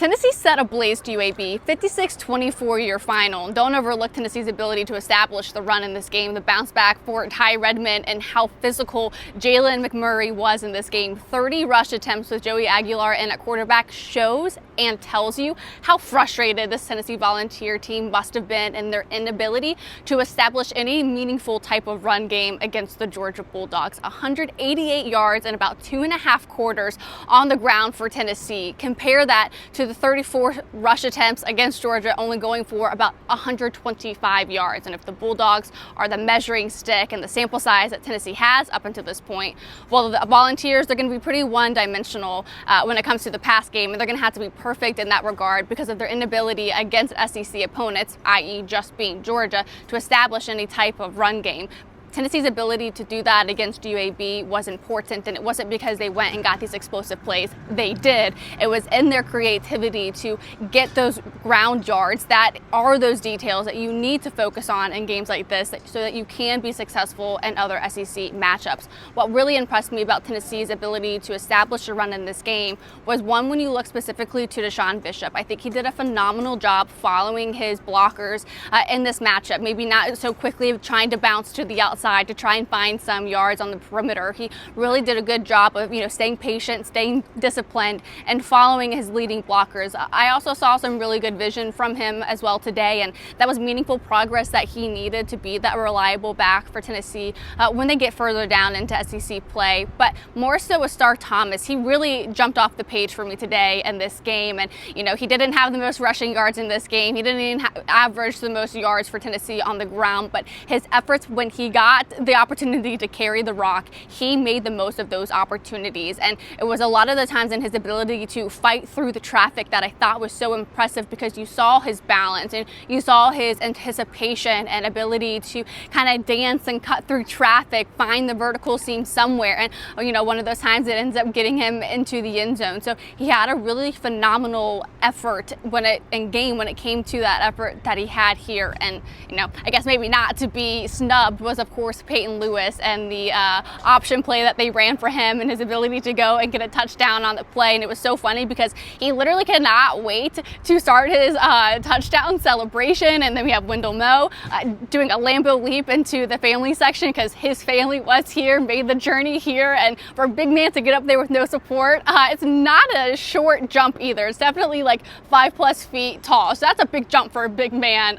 Tennessee set ablaze to UAB, 56-24 your final. Don't overlook Tennessee's ability to establish the run in this game, the bounce back for Ty Redmond, and how physical Jalen McMurray was in this game. 30 rush attempts with Joey Aguilar in at quarterback shows and tells you how frustrated this Tennessee Volunteer team must have been in their inability to establish any meaningful type of run game against the Georgia Bulldogs. 188 yards in about 2.5 quarters on the ground for Tennessee. Compare that to the 34 rush attempts against Georgia, only going for about 125 yards. And if the Bulldogs are the measuring stick and the sample size that Tennessee has up until this point, well, the Volunteers, they're going to be pretty one-dimensional when it comes to the pass game, and they're going to have to be perfect in that regard because of their inability against SEC opponents, i.e. just being Georgia, to establish any type of run game. Tennessee's ability to do that against UAB was important, and it wasn't because they went and got these explosive plays. They did. It was in their creativity to get those ground yards. That are those details that you need to focus on in games like this so that you can be successful in other SEC matchups. What really impressed me about Tennessee's ability to establish a run in this game was one, when you look specifically to Deshaun Bishop. I think he did a phenomenal job following his blockers in this matchup. Maybe not so quickly trying to bounce to the outside to try and find some yards on the perimeter. He really did a good job of, staying patient, staying disciplined, and following his leading blockers. I also saw some really good vision from him as well today, and that was meaningful progress that he needed to be that reliable back for Tennessee when they get further down into SEC play. But more so with Star Thomas, he really jumped off the page for me today in this game, and he didn't have the most rushing yards in this game. He didn't even average the most yards for Tennessee on the ground, but his efforts when he got the opportunity to carry the rock, he made the most of those opportunities. And it was a lot of the times in his ability to fight through the traffic that I thought was so impressive, because you saw his balance and you saw his anticipation and ability to kind of dance and cut through traffic, find the vertical seam somewhere. And one of those times it ends up getting him into the end zone. So he had a really phenomenal effort when it came to that effort that he had here. And I guess maybe not to be snubbed was, of course, Peyton Lewis and the option play that they ran for him, and his ability to go and get a touchdown on the play. And it was so funny because he literally cannot wait to start his touchdown celebration. And then we have Wendell Moe doing a Lambeau leap into the family section because his family was here, made the journey here. And for a big man to get up there with no support, it's not a short jump either. It's definitely like 5+ feet tall. So that's a big jump for a big man.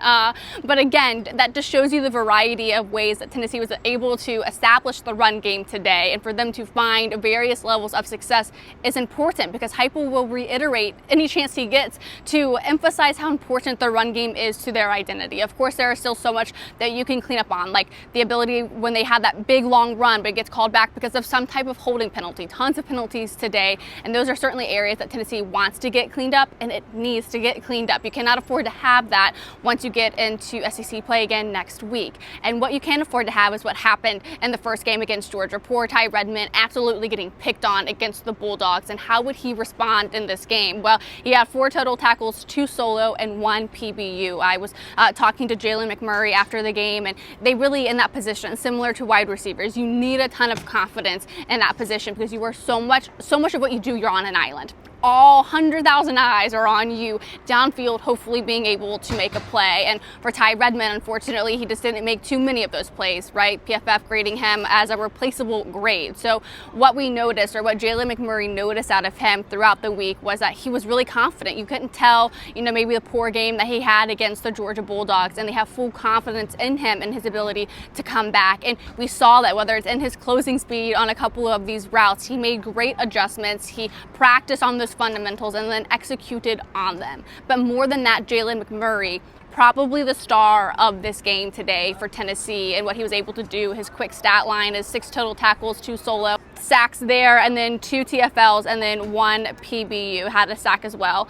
But again, that just shows you the variety of ways that Tennessee was able to establish the run game today, and for them to find various levels of success is important, because Heupel will reiterate any chance he gets to emphasize how important the run game is to their identity. Of course, there is still so much that you can clean up on, like the ability when they had that big long run, but it gets called back because of some type of holding penalty. Tons of penalties today, and those are certainly areas that Tennessee wants to get cleaned up, and it needs to get cleaned up. You cannot afford to have that once you get into SEC play again next week. And what you can afford to have is what happened in the first game against Georgia. Poor Ty Redmond absolutely getting picked on against the Bulldogs. And how would he respond in this game? Well, he had 4 total tackles, 2 solo, and 1 PBU. I was talking to Jalen McMurray after the game, and they really, in that position, similar to wide receivers, you need a ton of confidence in that position, because you are so much of what you do, you're on an island. All 100,000 eyes are on you downfield, hopefully being able to make a play. And for Ty Redmond, unfortunately, he just didn't make too many of those plays, right? PFF grading him as a replaceable grade. So what we noticed, or what Jalen McMurray noticed out of him throughout the week, was that he was really confident. You couldn't tell, maybe the poor game that he had against the Georgia Bulldogs, and they have full confidence in him and his ability to come back. And we saw that, whether it's in his closing speed on a couple of these routes, he made great adjustments. He practiced on those fundamentals and then executed on them. But more than that, Jalen McMurray, probably the star of this game today for Tennessee, and what he was able to do. His quick stat line is 6 total tackles, 2 solo sacks there, and then 2 TFLs, and then 1 PBU, had a sack as well.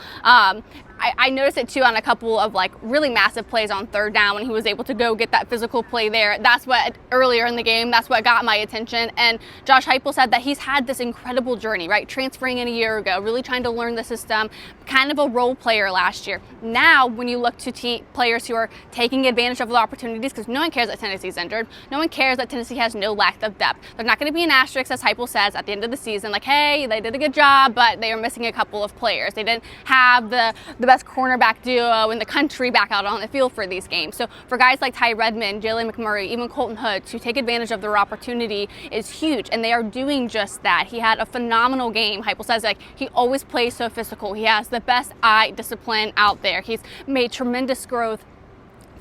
I noticed it too on a couple of really massive plays on third down when he was able to go get that physical play there. That's what, earlier in the game, that's what got my attention. And Josh Heupel said that he's had this incredible journey, right? Transferring in a year ago, really trying to learn the system, kind of a role player last year. Now, when you look to players who are taking advantage of the opportunities, because no one cares that Tennessee's injured. No one cares that Tennessee has no lack of depth. There's not going to be an asterisk, as Heupel Heupel says at the end of the season, like, hey, they did a good job, but they are missing a couple of players. They didn't have the best cornerback duo in the country back out on the field for these games. So for guys like Ty Redmond, Jalen McMurray, even Colton Hood, to take advantage of their opportunity is huge, and they are doing just that. He had a phenomenal game. Heupel says, like, he always plays so physical. He has the best eye discipline out there. He's made tremendous growth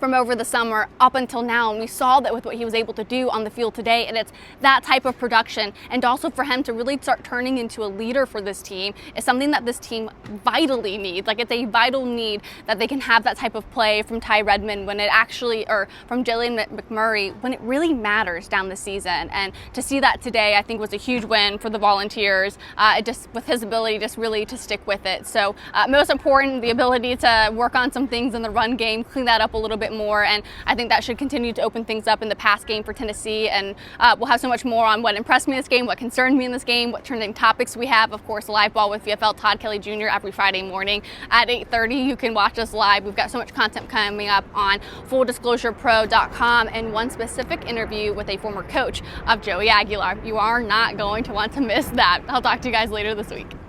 from over the summer up until now, and we saw that with what he was able to do on the field today, and it's that type of production, and also for him to really start turning into a leader for this team is something that this team vitally needs. Like, it's a vital need that they can have that type of play from Ty Redmond when it actually, or from Jalen McMurray when it really matters down the season. And to see that today, I think, was a huge win for the Volunteers, just with his ability just really to stick with it. So most important, the ability to work on some things in the run game, clean that up a little bit more, and I think that should continue to open things up in the pass game for Tennessee. And we'll have so much more on what impressed me in this game, what concerned me in this game, what trending topics we have. Of course, Live Ball with VFL Todd Kelly Jr. every Friday morning at 8:30. You can watch us live. We've got so much content coming up on fulldisclosurepro.com, and one specific interview with a former coach of Joey Aguilar. You are not going to want to miss that. I'll talk to you guys later this week.